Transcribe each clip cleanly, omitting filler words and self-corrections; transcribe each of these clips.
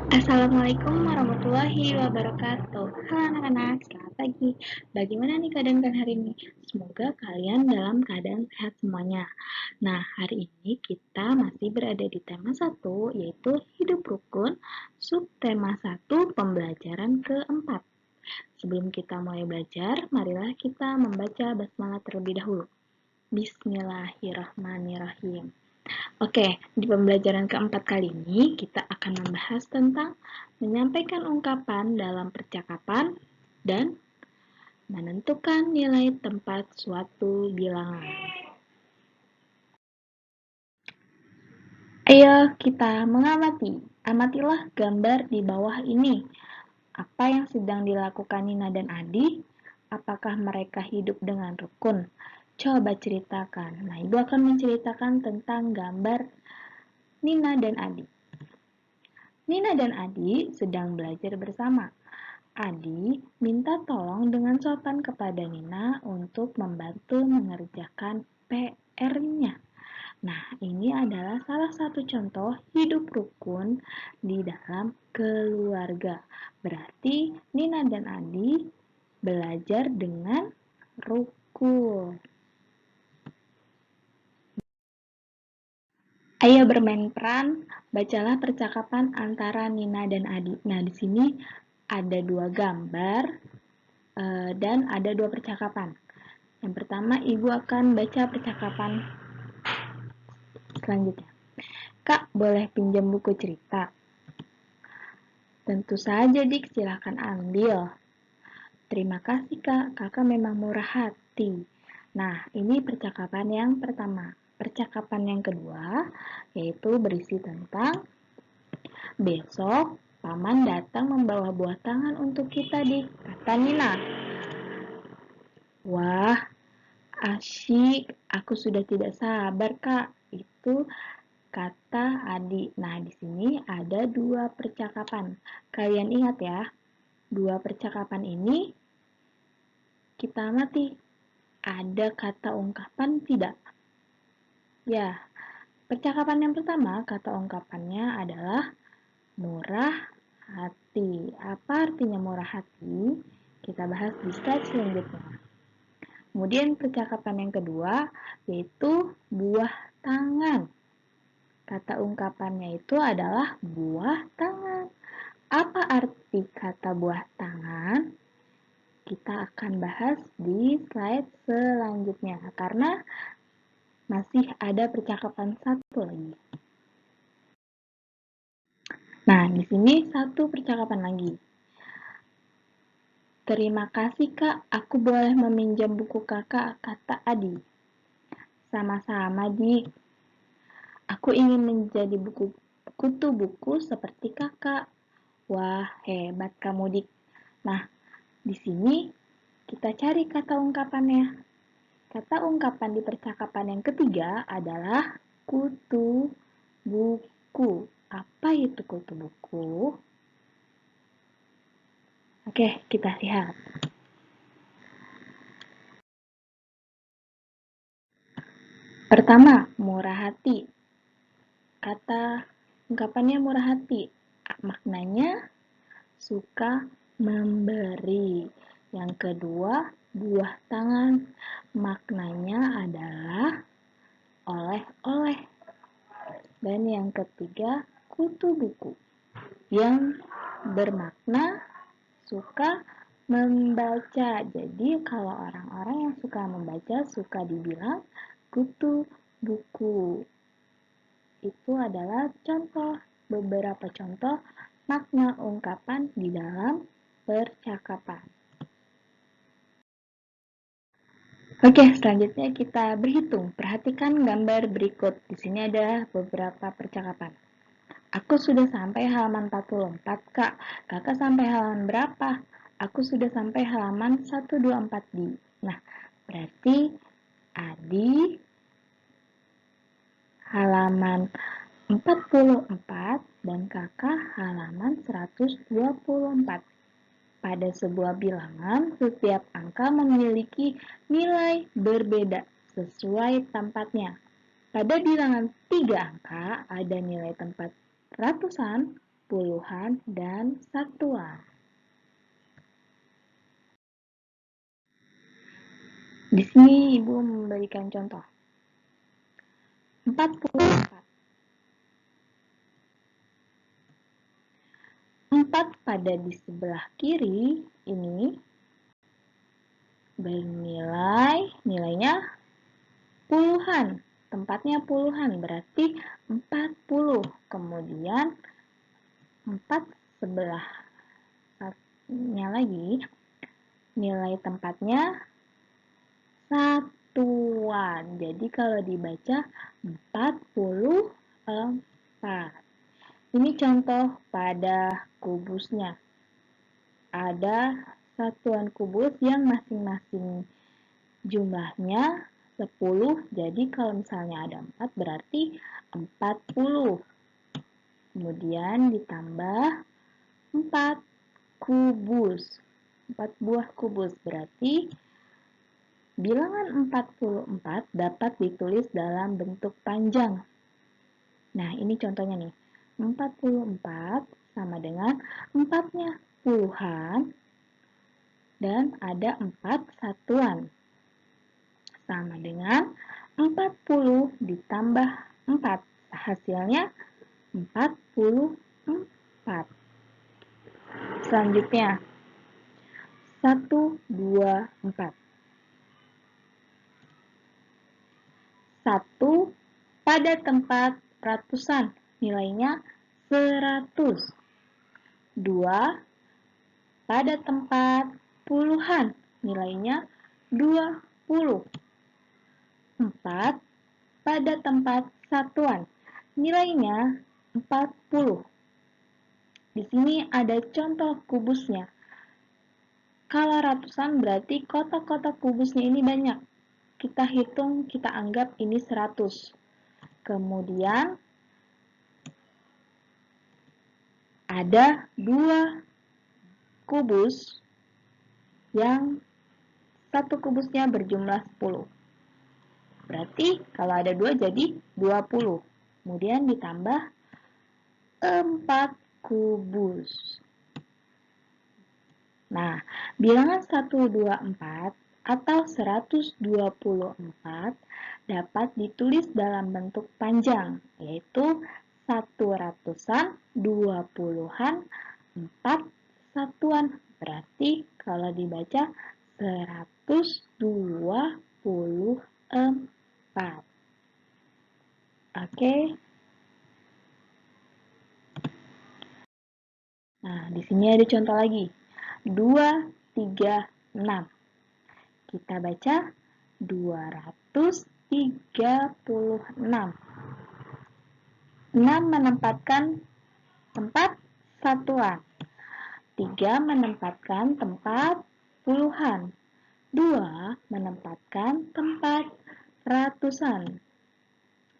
Assalamualaikum warahmatullahi wabarakatuh. Halo anak-anak, selamat pagi. Bagaimana nih keadaan kalian hari ini? Semoga kalian dalam keadaan sehat semuanya. Nah, hari ini kita masih berada di tema 1, yaitu hidup rukun, subtema 1, pembelajaran keempat. Sebelum kita mulai belajar, marilah kita membaca basmalah terlebih dahulu. Bismillahirrahmanirrahim. Oke, di pembelajaran keempat kali ini kita akan membahas tentang menyampaikan ungkapan dalam percakapan dan menentukan nilai tempat suatu bilangan. Ayo kita mengamati. Amatilah gambar di bawah ini. Apa yang sedang dilakukan Nina dan Adi? Apakah mereka hidup dengan rukun? Coba ceritakan. Nah, Ibu akan menceritakan tentang gambar Nina dan Adi. Nina dan Adi sedang belajar bersama. Adi minta tolong dengan sopan kepada Nina untuk membantu mengerjakan PR-nya. Nah, ini adalah salah satu contoh hidup rukun di dalam keluarga. Berarti Nina dan Adi belajar dengan rukun. Ayo bermain peran, bacalah percakapan antara Nina dan Adi. Nah, di sini ada dua gambar dan ada dua percakapan. Yang pertama, Ibu akan baca percakapan selanjutnya. Kak, boleh pinjam buku cerita? Tentu saja, Dik, silahkan ambil. Terima kasih, Kak. Kakak memang murah hati. Nah, ini percakapan yang pertama. Percakapan yang kedua, yaitu berisi tentang besok Paman datang membawa buah tangan untuk kita, Dik, kata Nina. Wah, asyik, aku sudah tidak sabar, Kak. Itu kata Adi. Nah, di sini ada dua percakapan. Kalian ingat ya, dua percakapan ini kita amati. Ada kata ungkapan tidak? Ya, percakapan yang pertama, kata ungkapannya adalah murah hati. Apa artinya murah hati? Kita bahas di slide selanjutnya. Kemudian percakapan yang kedua, yaitu buah tangan. Kata ungkapannya itu adalah buah tangan. Apa arti kata buah tangan? Kita akan bahas di slide selanjutnya, karena masih ada percakapan satu lagi. Nah, di sini satu percakapan lagi. Terima kasih, Kak. Aku boleh meminjam buku Kakak, kata Adi. Sama-sama, Dik. Aku ingin menjadi kutu buku seperti Kakak. Wah, hebat kamu, Dik. Nah, di sini kita cari kata ungkapannya. Kata ungkapan di percakapan yang ketiga adalah kutu buku. Apa itu kutu buku? Oke, kita lihat. Pertama, murah hati. Kata ungkapannya murah hati. Maknanya suka memberi. Yang kedua, buah tangan. Maknanya adalah oleh-oleh. Dan yang ketiga, kutu buku. Yang bermakna suka membaca. Jadi kalau orang-orang yang suka membaca suka dibilang kutu buku. Itu adalah beberapa contoh makna ungkapan di dalam percakapan. Oke, selanjutnya kita berhitung. Perhatikan gambar berikut. Di sini ada beberapa percakapan. Aku sudah sampai halaman 44, Kak. Kakak sampai halaman berapa? Aku sudah sampai halaman 124D. Nah, berarti Adi halaman 44 dan kakak halaman 124. Pada sebuah bilangan, setiap angka memiliki nilai berbeda sesuai tempatnya. Pada bilangan 3 angka ada nilai tempat ratusan, puluhan, dan satuan. Di sini Ibu memberikan contoh. 44. 4 pada di sebelah kiri ini nilainya puluhan. Tempatnya puluhan, berarti 40. Kemudian 4 sebelahnya lagi, nilai tempatnya satuan. Jadi kalau dibaca 44. Ini contoh pada kubusnya. Ada satuan kubus yang masing-masing jumlahnya 10. Jadi kalau misalnya ada 4 berarti 40. Kemudian ditambah 4 kubus. 4 buah kubus berarti bilangan 44 dapat ditulis dalam bentuk panjang. Nah, ini contohnya nih. 44 sama dengan 4-nya puluhan dan ada 4 satuan. Sama dengan 40 ditambah 4. Hasilnya 44. Selanjutnya 1, 2, 4. 1 pada tempat ratusan, nilainya 100. 2 pada tempat puluhan, nilainya 20. 4 pada tempat satuan, nilainya 40. Di sini ada contoh kubusnya. Kalau ratusan berarti kotak-kotak kubusnya ini banyak. Kita hitung, kita anggap ini 100. Kemudian ada 2 kubus yang satu kubusnya berjumlah 10. Berarti kalau ada 2 jadi 20. Kemudian ditambah 4 kubus. Nah, bilangan 1, 2, 4 atau 124 dapat ditulis dalam bentuk panjang, yaitu 1 ratusan, 2 puluhan, 4 satuan. Berarti kalau dibaca 124. Oke. Nah, di sini ada contoh lagi. 2, 3, 6. Kita baca 236. 6 menempatkan tempat satuan. 3 menempatkan tempat puluhan. 2 menempatkan tempat ratusan.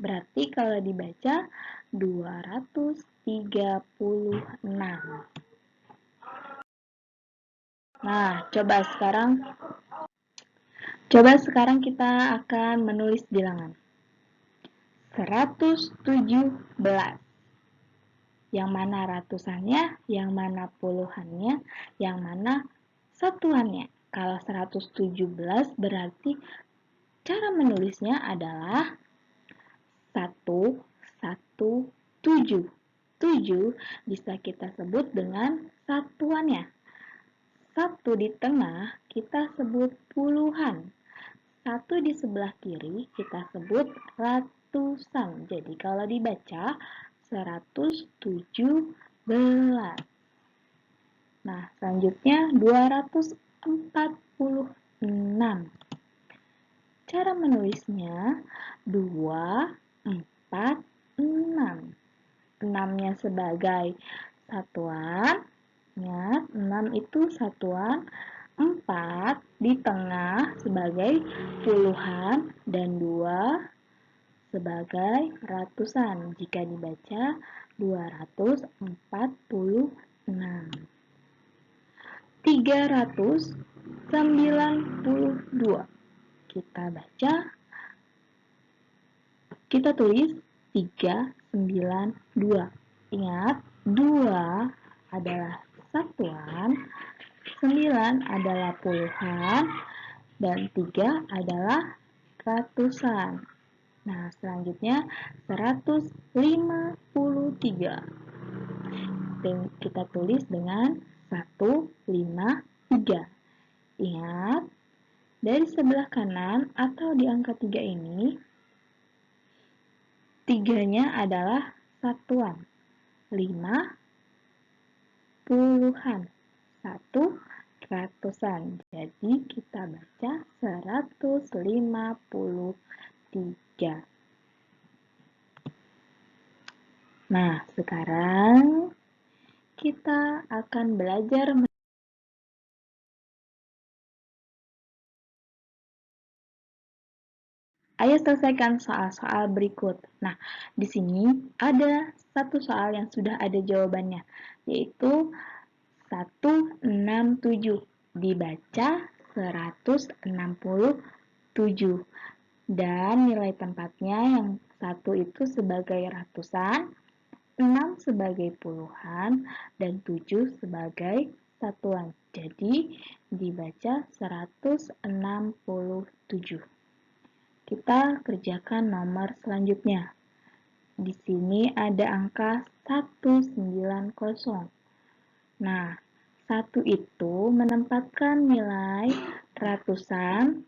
Berarti kalau dibaca 236. Nah, coba sekarang kita akan menulis bilangan. 117. Yang mana ratusannya, yang mana puluhannya, yang mana satuannya. Kalau 117 berarti cara menulisnya adalah 1, 1, 7. 7 bisa kita sebut dengan satuannya. 1 di tengah kita sebut puluhan. 1 di sebelah kiri kita sebut ratusan. Jadi kalau dibaca 117. Nah, selanjutnya 246. Cara menulisnya 2, 4, 6. 6-nya sebagai satuan. Ingat, 6 itu satuan. 4 di tengah sebagai puluhan dan 2 sebagai ratusan. Jika dibaca 246. 392. Kita tulis 392. Ingat, 2 adalah satuan, 9 adalah puluhan, dan 3 adalah ratusan. Nah, selanjutnya 153. Dan kita tulis dengan 153. Ingat, dari sebelah kanan atau di angka 3 ini, 3-nya adalah satuan. 5 puluhan, 1 ratusan. Jadi kita baca 153. Nah, sekarang kita akan belajar. Ayo selesaikan soal-soal berikut. Nah, di sini ada satu soal yang sudah ada jawabannya, yaitu 167. Dibaca 167. Dan nilai tempatnya yang 1 itu sebagai ratusan, 6 sebagai puluhan, dan 7 sebagai satuan. Jadi, dibaca 167. Kita kerjakan nomor selanjutnya. Di sini ada angka 190. Nah, 1 itu menempatkan nilai ratusan,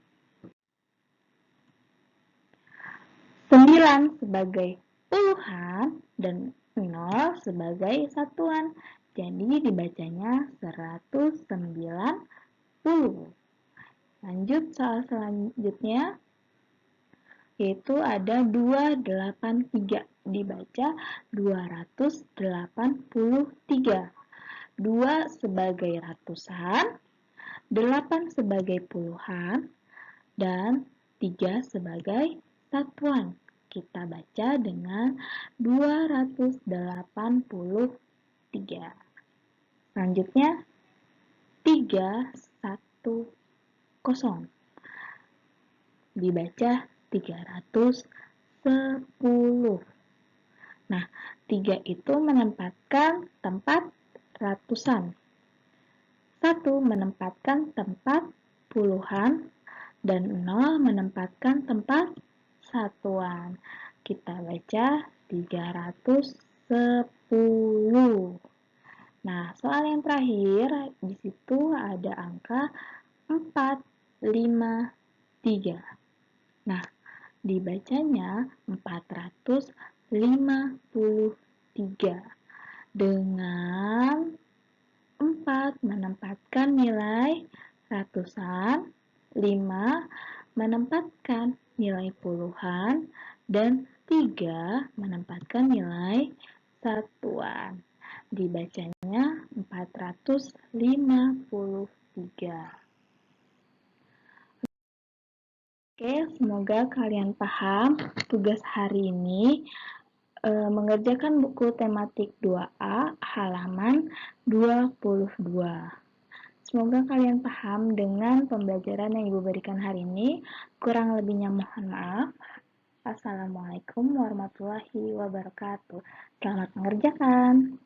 9 sebagai puluhan, dan 0 sebagai satuan. Jadi dibacanya 190. Lanjut soal selanjutnya, yaitu ada 283. Dibaca 283. 2 sebagai ratusan, 8 sebagai puluhan, dan 3 sebagai satuan. Kita baca dengan 283. Selanjutnya 310. Dibaca 310. Nah, 3 itu menempatkan tempat ratusan. 1 menempatkan tempat puluhan, dan 0 menempatkan tempat satuan. Kita baca 310. Nah, soal yang terakhir, di situ ada angka 453. Nah, dibacanya 453. Dengan 4 menempatkan nilai ratusan, 5 menempatkan nilai puluhan, dan 3 menempatkan nilai satuan. Dibacanya 453. Oke, semoga kalian paham tugas hari ini. Mengerjakan buku tematik 2A halaman 22. Semoga kalian paham dengan pembelajaran yang Ibu berikan hari ini. Kurang lebihnya mohon maaf. Assalamualaikum warahmatullahi wabarakatuh. Selamat mengerjakan.